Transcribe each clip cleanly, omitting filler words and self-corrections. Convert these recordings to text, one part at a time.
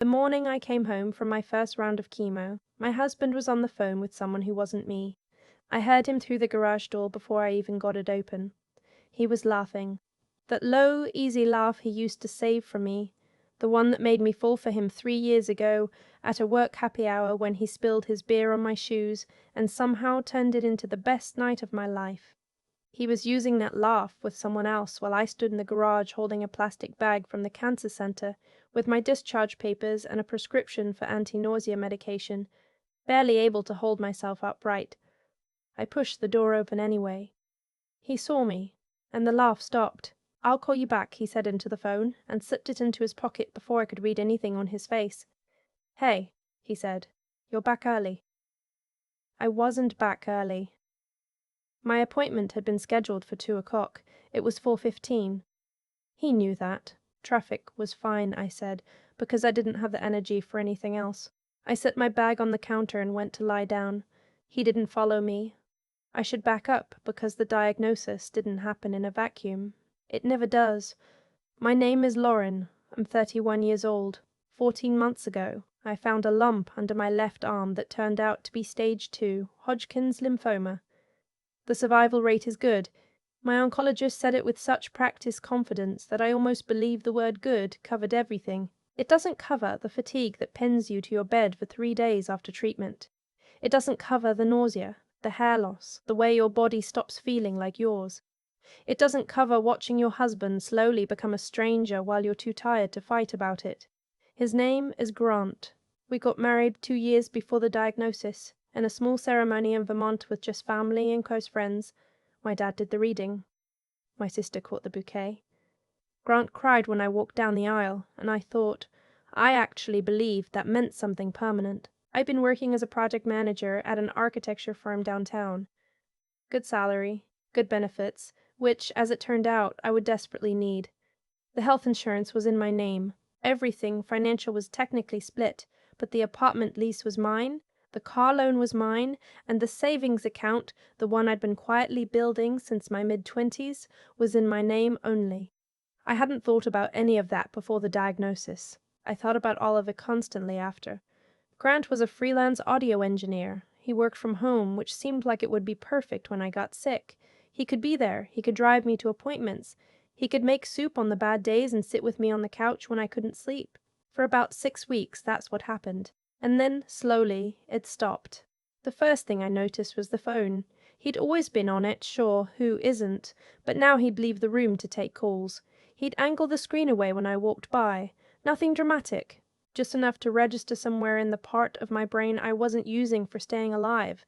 The morning I came home from my first round of chemo, my husband was on the phone with someone who wasn't me. I heard him through the garage door before I even got it open. He was laughing. That low, easy laugh he used to save for me. The one that made me fall for him 3 years ago at a work happy hour when he spilled his beer on my shoes and somehow turned it into the best night of my life. He was using that laugh with someone else while I stood in the garage holding a plastic bag from the cancer center with my discharge papers and a prescription for anti-nausea medication, barely able to hold myself upright. I pushed the door open anyway. He saw me, and the laugh stopped. "I'll call you back," he said into the phone, and slipped it into his pocket before I could read anything on his face. "Hey," he said, "you're back early." I wasn't back early. My appointment had been scheduled for 2 o'clock. It was 4:15. He knew that. Traffic was fine, I said, because I didn't have the energy for anything else. I set my bag on the counter and went to lie down. He didn't follow me. I should back up because the diagnosis didn't happen in a vacuum. It never does. My name is Lauren. I'm 31 years old. 14 months ago, I found a lump under my left arm that turned out to be stage 2 Hodgkin's lymphoma. The survival rate is good. My oncologist said it with such practiced confidence that I almost believed the word good covered everything. It doesn't cover the fatigue that pins you to your bed for 3 days after treatment. It doesn't cover the nausea, the hair loss, the way your body stops feeling like yours. It doesn't cover watching your husband slowly become a stranger while you're too tired to fight about it. His name is Grant. We got married 2 years before the diagnosis, in a small ceremony in Vermont with just family and close friends. My dad did the reading. My sister caught the bouquet. Grant cried when I walked down the aisle, and I thought, I actually believed that meant something permanent. I'd been working as a project manager at an architecture firm downtown. Good salary, good benefits, which, as it turned out, I would desperately need. The health insurance was in my name. Everything financial was technically split, but the apartment lease was mine, the car loan was mine, and the savings account, the one I'd been quietly building since my mid-20s, was in my name only. I hadn't thought about any of that before the diagnosis. I thought about all of it constantly after. Grant was a freelance audio engineer. He worked from home, which seemed like it would be perfect when I got sick. He could be there. He could drive me to appointments. He could make soup on the bad days and sit with me on the couch when I couldn't sleep. For about 6 weeks, that's what happened. And then, slowly, it stopped. The first thing I noticed was the phone. He'd always been on it, sure, who isn't? But now he'd leave the room to take calls. He'd angle the screen away when I walked by. Nothing dramatic. Just enough to register somewhere in the part of my brain I wasn't using for staying alive.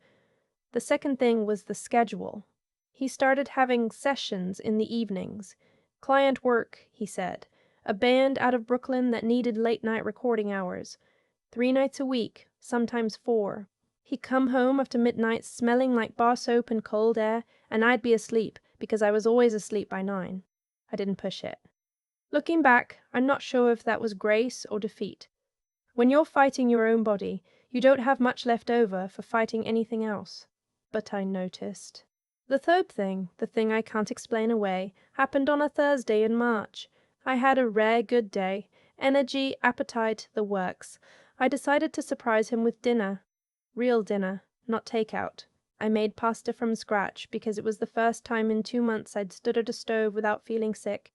The second thing was the schedule. He started having sessions in the evenings. Client work, he said. A band out of Brooklyn that needed late-night recording hours. 3 nights a week, sometimes 4. He'd come home after midnight smelling like bar soap and cold air, and I'd be asleep, because I was always asleep by 9. I didn't push it. Looking back, I'm not sure if that was grace or defeat. When you're fighting your own body, you don't have much left over for fighting anything else. But I noticed. The third thing, the thing I can't explain away, happened on a Thursday in March. I had a rare good day. Energy, appetite, the works. I decided to surprise him with dinner. Real dinner, not takeout. I made pasta from scratch because it was the first time in 2 months I'd stood at a stove without feeling sick.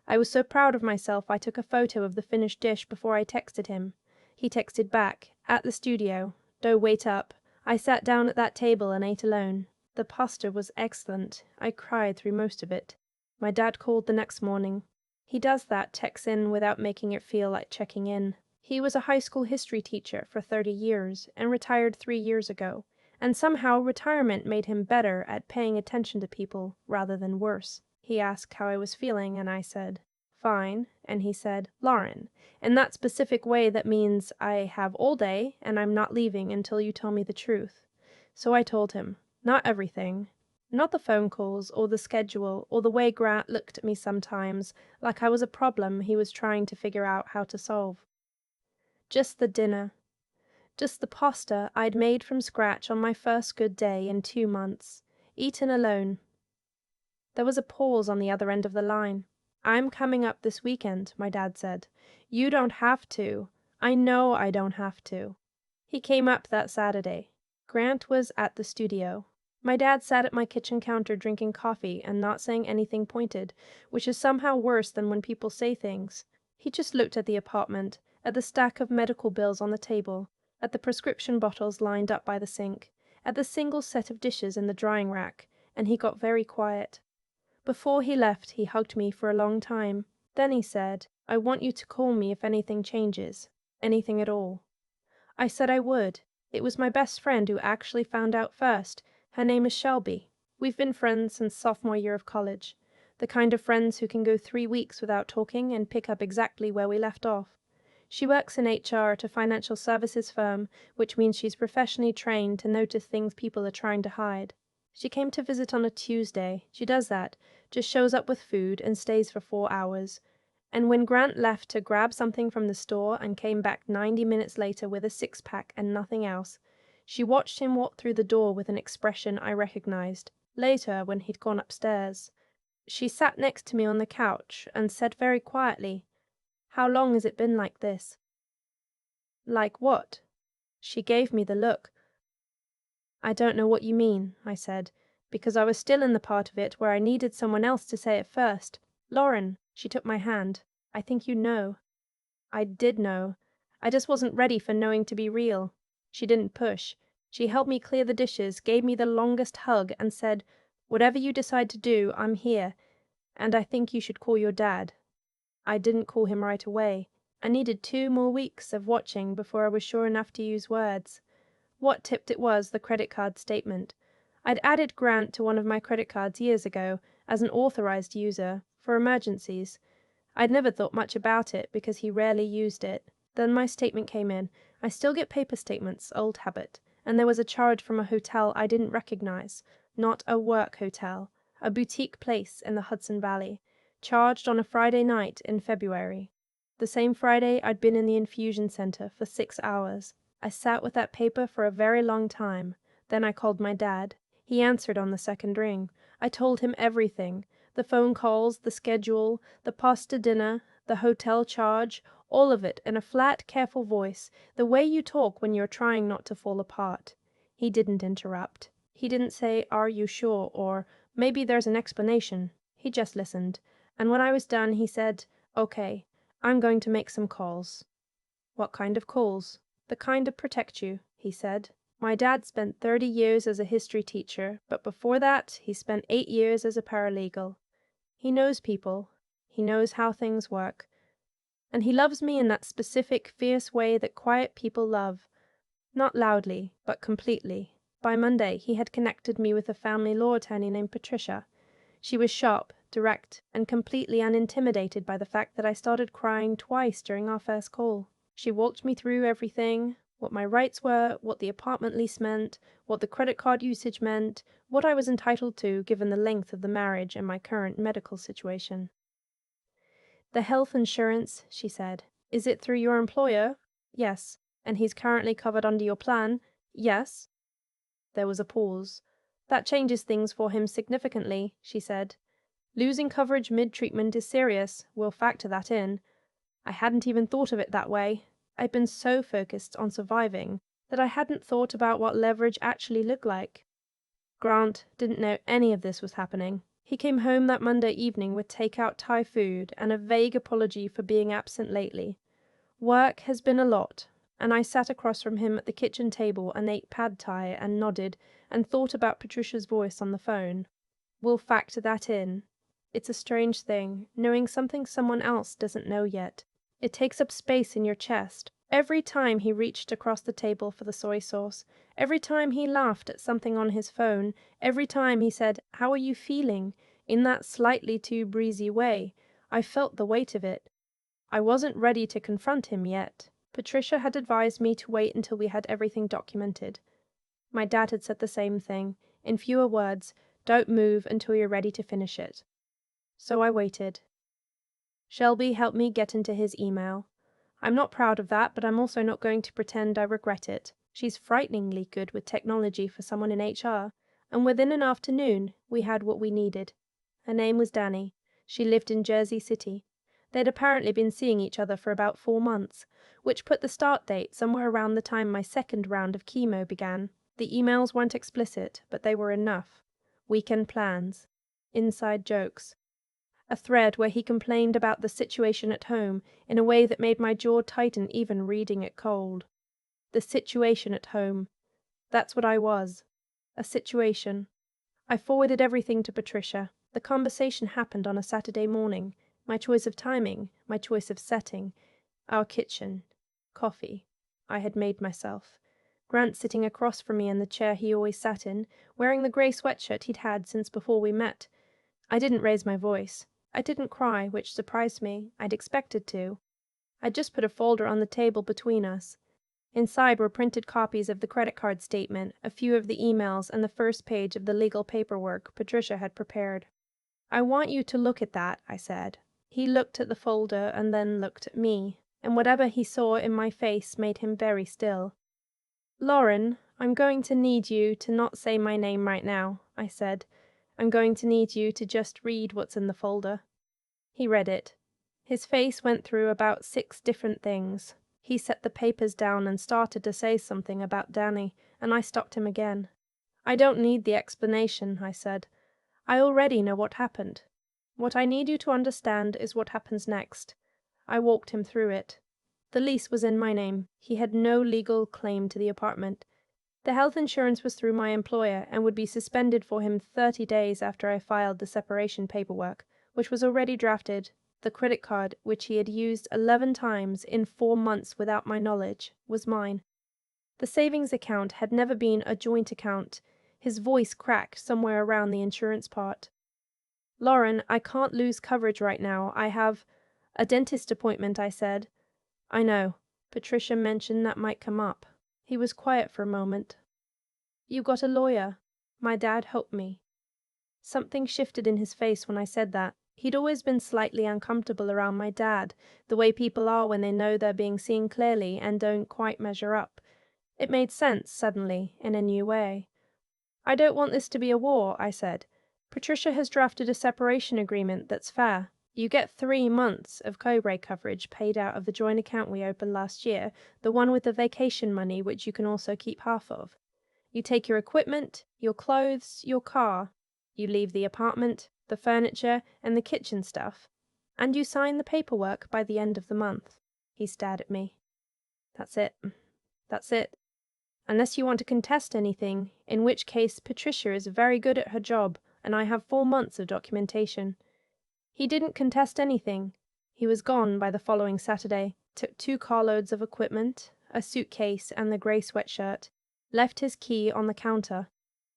I was so proud of myself I took a photo of the finished dish before I texted him. He texted back, "At the studio. Don't wait up." I sat down at that table and ate alone. The pasta was excellent. I cried through most of it. My dad called the next morning. He does that, texts in without making it feel like checking in. He was a high school history teacher for 30 years and retired 3 years ago. And somehow retirement made him better at paying attention to people rather than worse. He asked how I was feeling, and I said, "Fine," and he said, "Lauren," in that specific way that means I have all day and I'm not leaving until you tell me the truth. So I told him, not everything, not the phone calls or the schedule or the way Grant looked at me sometimes like I was a problem he was trying to figure out how to solve. Just the dinner. Just the pasta I'd made from scratch on my first good day in 2 months, eaten alone. There was a pause on the other end of the line. "I'm coming up this weekend," my dad said. "You don't have to. I know I don't have to. He came up that Saturday. Grant was at the studio. My dad sat at my kitchen counter drinking coffee and not saying anything pointed, which is somehow worse than when people say things. He just looked at the apartment, at the stack of medical bills on the table, at the prescription bottles lined up by the sink, at the single set of dishes in the drying rack, and he got very quiet. Before he left, he hugged me for a long time. Then he said, "I want you to call me if anything changes. Anything at all." I said I would. It was my best friend who actually found out first. Her name is Shelby. We've been friends since sophomore year of college. The kind of friends who can go 3 weeks without talking and pick up exactly where we left off. She works in HR at a financial services firm, which means she's professionally trained to notice things people are trying to hide. She came to visit on a Tuesday. She does that, just shows up with food and stays for 4 hours. And when Grant left to grab something from the store and came back 90 minutes later with a six-pack and nothing else, she watched him walk through the door with an expression I recognized. Later, when he'd gone upstairs, she sat next to me on the couch and said very quietly, "How long has it been like this?" "Like what?" She gave me the look. "I don't know what you mean," I said, because I was still in the part of it where I needed someone else to say it first. "Lauren," she took my hand, "I think you know." I did know. I just wasn't ready for knowing to be real. She didn't push. She helped me clear the dishes, gave me the longest hug, and said, "Whatever you decide to do, I'm here, and I think you should call your dad." I didn't call him right away. I needed 2 more weeks of watching before I was sure enough to use words. What tipped it was the credit card statement. I'd added Grant to one of my credit cards years ago as an authorized user for emergencies. I'd never thought much about it because he rarely used it. Then my statement came in. I still get paper statements, old habit, and there was a charge from a hotel I didn't recognize. Not a work hotel, a boutique place in the Hudson Valley, charged on a Friday night in February. The same Friday I'd been in the infusion center for 6 hours. I sat with that paper for a very long time. Then I called my dad. He answered on the second ring. I told him everything. The phone calls, the schedule, the pasta dinner, the hotel charge, all of it in a flat, careful voice, the way you talk when you're trying not to fall apart. He didn't interrupt. He didn't say, "Are you sure?" or "Maybe there's an explanation." He just listened. And when I was done, he said, "Okay, I'm going to make some calls." "What kind of calls?" "The kind to protect you," he said. My dad spent 30 years as a history teacher, but before that, he spent 8 years as a paralegal. He knows people. He knows how things work. And he loves me in that specific, fierce way that quiet people love. Not loudly, but completely. By Monday, he had connected me with a family law attorney named Patricia. She was sharp, direct, and completely unintimidated by the fact that I started crying twice during our first call. She walked me through everything, what my rights were, what the apartment lease meant, what the credit card usage meant, what I was entitled to given the length of the marriage and my current medical situation. "The health insurance," she said. "Is it through your employer?" "Yes." "And he's currently covered under your plan?" "Yes." There was a pause. "That changes things for him significantly," she said. "Losing coverage mid-treatment is serious. We'll factor that in." I hadn't even thought of it that way. I'd been so focused on surviving that I hadn't thought about what leverage actually looked like. Grant didn't know any of this was happening. He came home that Monday evening with takeout Thai food and a vague apology for being absent lately. Work has been a lot, and I sat across from him at the kitchen table and ate pad thai and nodded and thought about Patricia's voice on the phone. We'll factor that in. It's a strange thing, knowing something someone else doesn't know yet. It takes up space in your chest. Every time he reached across the table for the soy sauce, every time he laughed at something on his phone, every time he said, "How are you feeling?" in that slightly too breezy way, I felt the weight of it. I wasn't ready to confront him yet. Patricia had advised me to wait until we had everything documented. My dad had said the same thing, in fewer words, "Don't move until you're ready to finish it." So I waited. Shelby helped me get into his email. I'm not proud of that, but I'm also not going to pretend I regret it. She's frighteningly good with technology for someone in HR, and within an afternoon, we had what we needed. Her name was Danny. She lived in Jersey City. They'd apparently been seeing each other for about 4 months, which put the start date somewhere around the time my second round of chemo began. The emails weren't explicit, but they were enough. Weekend plans. Inside jokes. A thread where he complained about the situation at home in a way that made my jaw tighten even reading it cold. The situation at home. That's what I was. A situation. I forwarded everything to Patricia. The conversation happened on a Saturday morning. My choice of timing, my choice of setting. Our kitchen. Coffee. I had made myself. Grant sitting across from me in the chair he always sat in, wearing the grey sweatshirt he'd had since before we met. I didn't raise my voice. I didn't cry, which surprised me. I'd expected to. I'd just put a folder on the table between us. Inside were printed copies of the credit card statement, a few of the emails, and the first page of the legal paperwork Patricia had prepared. "I want you to look at that," I said. He looked at the folder and then looked at me, and whatever he saw in my face made him very still. "Lauren, I'm going to need you to not say my name right now," I said. "I'm going to need you to just read what's in the folder." He read it. His face went through about 6 different things. He set the papers down and started to say something about Danny, and I stopped him again. "I don't need the explanation," I said. "I already know what happened. What I need you to understand is what happens next." I walked him through it. The lease was in my name. He had no legal claim to the apartment. The health insurance was through my employer and would be suspended for him 30 days after I filed the separation paperwork, which was already drafted. The credit card, which he had used 11 times in 4 months without my knowledge, was mine. The savings account had never been a joint account. His voice cracked somewhere around the insurance part. "Lauren, I can't lose coverage right now. I have a dentist appointment," I said. "I know. Patricia mentioned that might come up." He was quiet for a moment. "You got a lawyer?" "My dad helped me." Something shifted in his face when I said that. He'd always been slightly uncomfortable around my dad, the way people are when they know they're being seen clearly and don't quite measure up. It made sense, suddenly, in a new way. "I don't want this to be a war," I said. "Patricia has drafted a separation agreement that's fair. You get 3 months of Cobra coverage paid out of the joint account we opened last year, the one with the vacation money which you can also keep half of. You take your equipment, your clothes, your car. You leave the apartment, the furniture, and the kitchen stuff. And you sign the paperwork by the end of the month." He stared at me. "That's it. That's it. Unless you want to contest anything, in which case Patricia is very good at her job, and I have 4 months of documentation." He didn't contest anything. He was gone by the following Saturday, took 2 carloads of equipment, a suitcase, and the grey sweatshirt, left his key on the counter.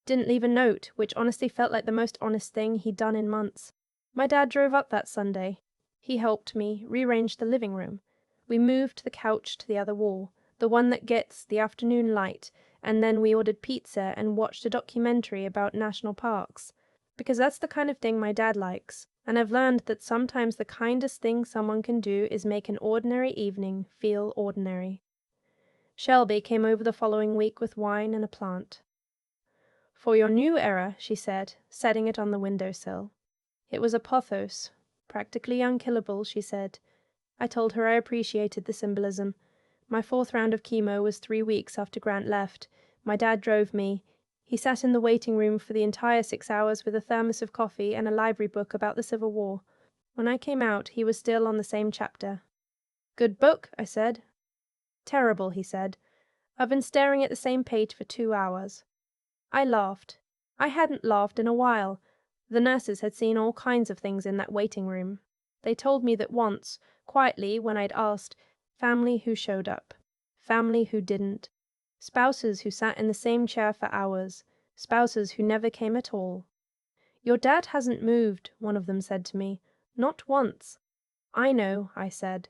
Didn't leave a note, which honestly felt like the most honest thing he'd done in months. My dad drove up that Sunday. He helped me rearrange the living room. We moved the couch to the other wall, the one that gets the afternoon light, and then we ordered pizza and watched a documentary about national parks. Because that's the kind of thing my dad likes, and I've learned that sometimes the kindest thing someone can do is make an ordinary evening feel ordinary. Shelby came over the following week with wine and a plant. "For your new era," she said, setting it on the windowsill. It was a pothos, practically unkillable, she said. I told her I appreciated the symbolism. My 4th round of chemo was 3 weeks after Grant left. My dad drove me. He sat in the waiting room for the entire 6 hours with a thermos of coffee and a library book about the Civil War. When I came out, he was still on the same chapter. "Good book?" I said. "Terrible," he said. "I've been staring at the same page for 2 hours." I laughed. I hadn't laughed in a while. The nurses had seen all kinds of things in that waiting room. They told me that once, quietly, when I'd asked, family who showed up, family who didn't, spouses who sat in the same chair for hours, spouses who never came at all. "Your dad hasn't moved," one of them said to me. "Not once." "I know," I said.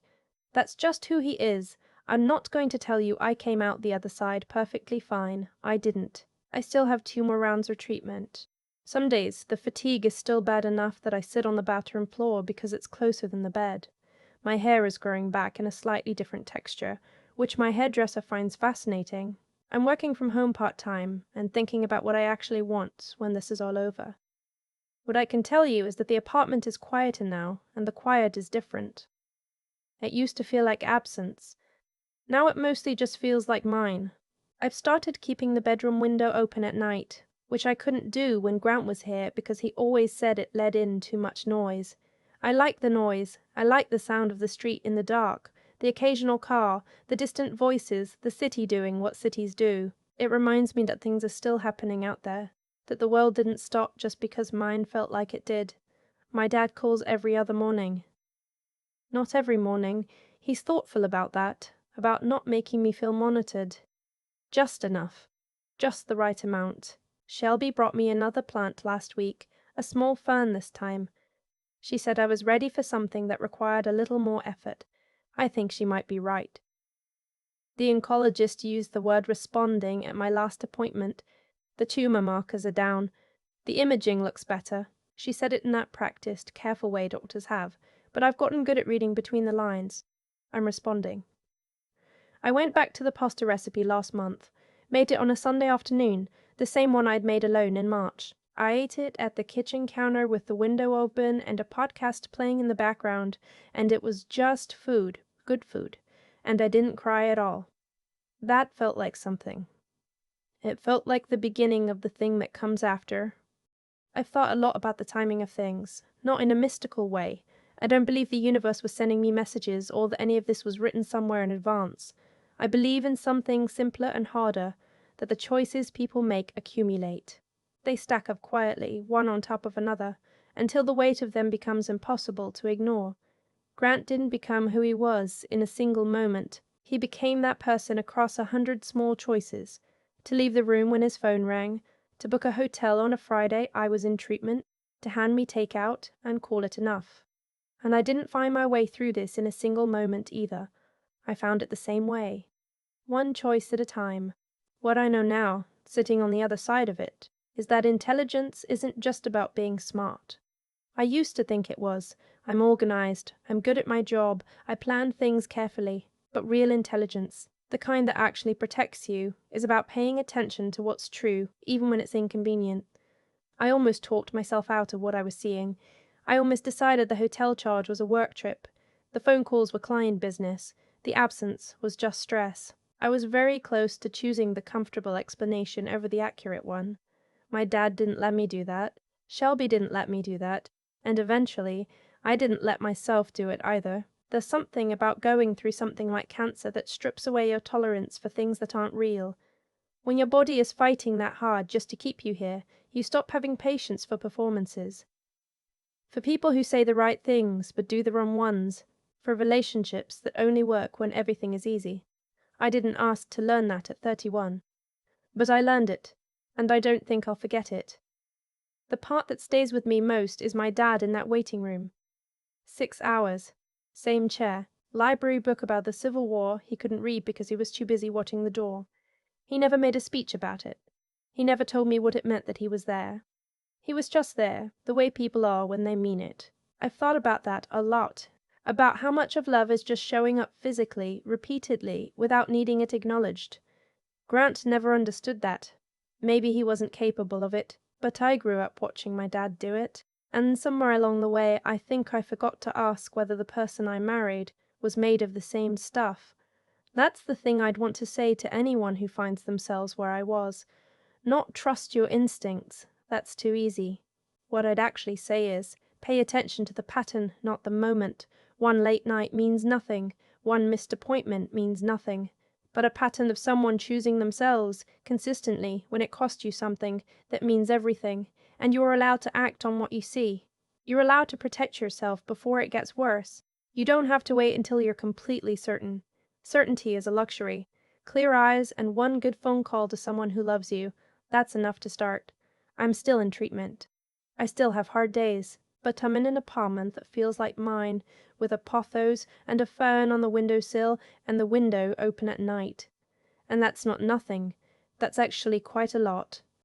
"That's just who he is. I'm not going to tell you I came out the other side perfectly fine. I didn't. I still have 2 more rounds of treatment. Some days the fatigue is still bad enough that I sit on the bathroom floor because it's closer than the bed. My hair is growing back in a slightly different texture, which my hairdresser finds fascinating. I'm working from home part-time and thinking about what I actually want when this is all over. What I can tell you is that the apartment is quieter now, and the quiet is different. It used to feel like absence. Now it mostly just feels like mine. I've started keeping the bedroom window open at night, which I couldn't do when Grant was here because he always said it let in too much noise. I like the noise. I like the sound of the street in the dark, the occasional car, the distant voices, the city doing what cities do. It reminds me that things are still happening out there, that the world didn't stop just because mine felt like it did. My dad calls every other morning. Not every morning. He's thoughtful about that, about not making me feel monitored. Just enough. Just the right amount. Shelby brought me another plant last week, a small fern this time. She said I was ready for something that required a little more effort. I think she might be right. The oncologist used the word responding at my last appointment. The tumor markers are down. The imaging looks better. She said it in that practiced, careful way doctors have, but I've gotten good at reading between the lines. I'm responding. I went back to the pasta recipe last month. Made it on a Sunday afternoon, the same one I'd made alone in March. I ate it at the kitchen counter with the window open and a podcast playing in the background, and it was just food, good food, and I didn't cry at all. That felt like something. It felt like the beginning of the thing that comes after. I've thought a lot about the timing of things, not in a mystical way. I don't believe the universe was sending me messages or that any of this was written somewhere in advance. I believe in something simpler and harder, that the choices people make accumulate. They stack up quietly, one on top of another, until the weight of them becomes impossible to ignore. Grant didn't become who he was in a single moment. He became that person across 100 small choices. To leave the room when his phone rang, to book a hotel on a Friday I was in treatment, to hand me takeout, and call it enough. And I didn't find my way through this in a single moment either. I found it the same way. One choice at a time. What I know now, sitting on the other side of it, is that intelligence isn't just about being smart. I used to think it was. I'm organized, I'm good at my job, I plan things carefully. But real intelligence, the kind that actually protects you, is about paying attention to what's true, even when it's inconvenient. I almost talked myself out of what I was seeing. I almost decided the hotel charge was a work trip. The phone calls were client business. The absence was just stress. I was very close to choosing the comfortable explanation over the accurate one. My dad didn't let me do that. Shelby didn't let me do that. And eventually, I didn't let myself do it either. There's something about going through something like cancer that strips away your tolerance for things that aren't real. When your body is fighting that hard just to keep you here, you stop having patience for performances. For people who say the right things but do the wrong ones. For relationships that only work when everything is easy. I didn't ask to learn that at 31. But I learned it, and I don't think I'll forget it. The part that stays with me most is my dad in that waiting room. 6 hours. Same chair. Library book about the Civil War he couldn't read because he was too busy watching the door. He never made a speech about it. He never told me what it meant that he was there. He was just there, the way people are when they mean it. I've thought about that a lot, about how much of love is just showing up physically, repeatedly, without needing it acknowledged. Grant never understood that. Maybe he wasn't capable of it, but I grew up watching my dad do it. And somewhere along the way, I think I forgot to ask whether the person I married was made of the same stuff. That's the thing I'd want to say to anyone who finds themselves where I was. Not trust your instincts. That's too easy. What I'd actually say is, pay attention to the pattern, not the moment. One late night means nothing. One missed appointment means nothing. But a pattern of someone choosing themselves, consistently, when it cost you something, that means everything. And you're allowed to act on what you see. You're allowed to protect yourself before it gets worse. You don't have to wait until you're completely certain. Certainty is a luxury. Clear eyes and one good phone call to someone who loves you. That's enough to start. I'm still in treatment. I still have hard days, but I'm in an apartment that feels like mine, with a pothos and a fern on the windowsill and the window open at night. And that's not nothing. That's actually quite a lot.